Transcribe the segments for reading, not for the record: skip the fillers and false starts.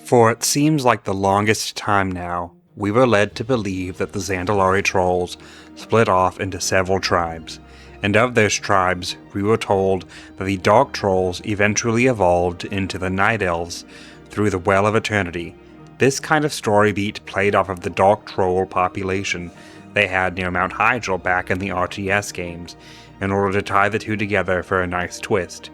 For it seems like the longest time now, we were led to believe that the Zandalari trolls split off into several tribes, and of those tribes we were told that the Dark Trolls eventually evolved into the Night Elves through the Well of Eternity. This kind of story beat played off of the Dark Troll population they had near Mount Hyjal back in the RTS games, in order to tie the two together for a nice twist.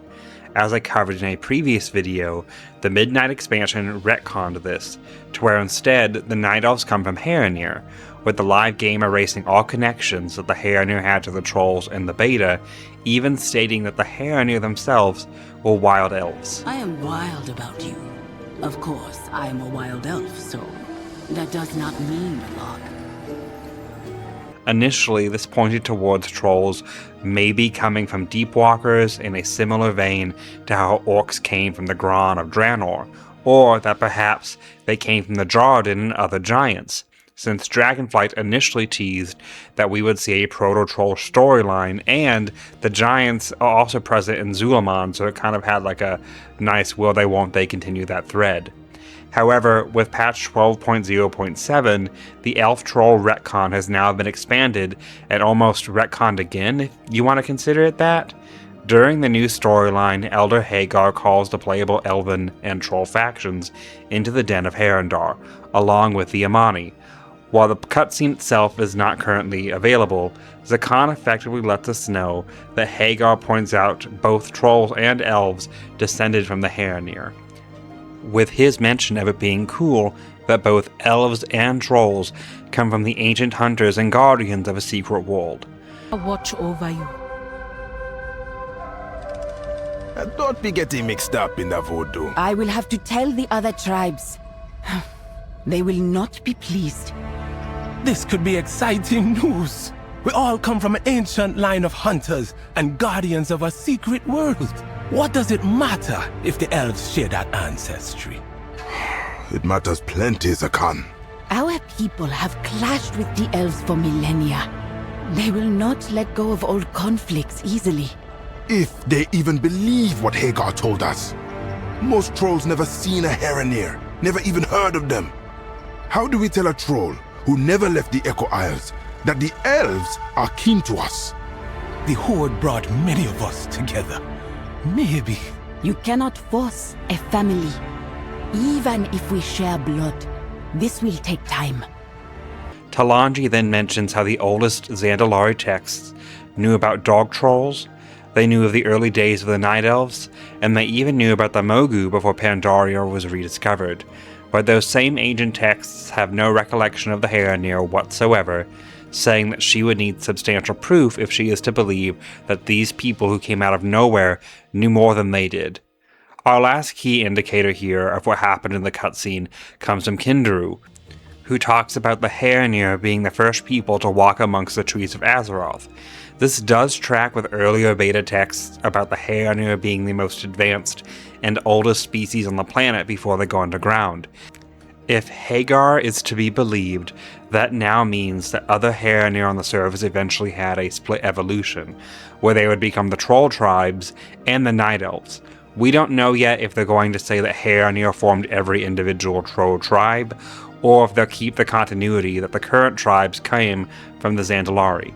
As I covered in a previous video, the Midnight expansion retconned this, to where instead the Night Elves come from Harenir, with the live game erasing all connections that the Harenir had to the trolls in the beta, even stating that the Harenir themselves were wild elves. I am wild about you. Of course, I am a wild elf, so that does not mean a lot. Initially, this pointed towards trolls maybe coming from Deepwalkers in a similar vein to how orcs came from the Gron of Draenor, or that perhaps they came from the Jarden and other giants, since Dragonflight initially teased that we would see a Proto-Troll storyline, and the giants are also present in Zulaman, so it kind of had like a nice will they won't they continue that thread. However, with patch 12.0.7, the Elf Troll retcon has now been expanded and almost retconned again, if you want to consider it that. During the new storyline, Elder Hagar calls the playable Elven and Troll factions into the Den of Harendar, along with the Amani. While the cutscene itself is not currently available, Zakan effectively lets us know that Hagar points out both trolls and elves descended from the Harenir, with his mention of it being cool that both elves and trolls come from the ancient hunters and guardians of a secret world. I'll watch over you. Don't be getting mixed up in the voodoo. I will have to tell the other tribes. They will not be pleased. This could be exciting news. We all come from an ancient line of hunters and guardians of a secret world. What does it matter if the elves share that ancestry? It matters plenty, Zakan. Our people have clashed with the elves for millennia. They will not let go of old conflicts easily. If they even believe what Hagar told us. Most trolls never seen a Harenir, never even heard of them. How do we tell a troll who never left the Echo Isles that the elves are keen to us? The Horde brought many of us together. Maybe. You cannot force a family. Even if we share blood, this will take time. Talanji then mentions how the oldest Zandalari texts knew about dog trolls, they knew of the early days of the Night Elves, and they even knew about the Mogu before Pandaria was rediscovered. But those same ancient texts have no recollection of the Harenir whatsoever, saying that she would need substantial proof if she is to believe that these people who came out of nowhere knew more than they did. Our last key indicator here of what happened in the cutscene comes from Kindaru, who talks about the Harenir being the first people to walk amongst the trees of Azeroth. This does track with earlier beta texts about the Harenir being the most advanced and oldest species on the planet before they go underground. If Hagar is to be believed, that now means that other Harenir on the surface eventually had a split evolution, where they would become the Troll tribes and the Night Elves. We don't know yet if they're going to say that Harenir formed every individual Troll tribe, or if they'll keep the continuity that the current tribes came from the Zandalari.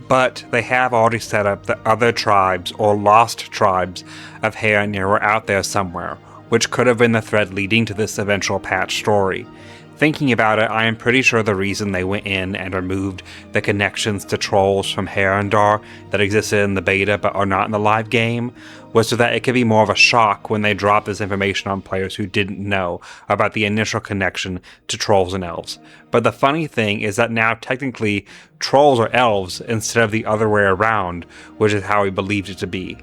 But they have already set up that other tribes or lost tribes of Harenir were out there somewhere, which could have been the thread leading to this eventual patch story. Thinking about it, I am pretty sure the reason they went in and removed the connections to trolls from Harendar that existed in the beta but are not in the live game was so that it could be more of a shock when they drop this information on players who didn't know about the initial connection to trolls and elves. But the funny thing is that now technically trolls are elves instead of the other way around, which is how we believed it to be.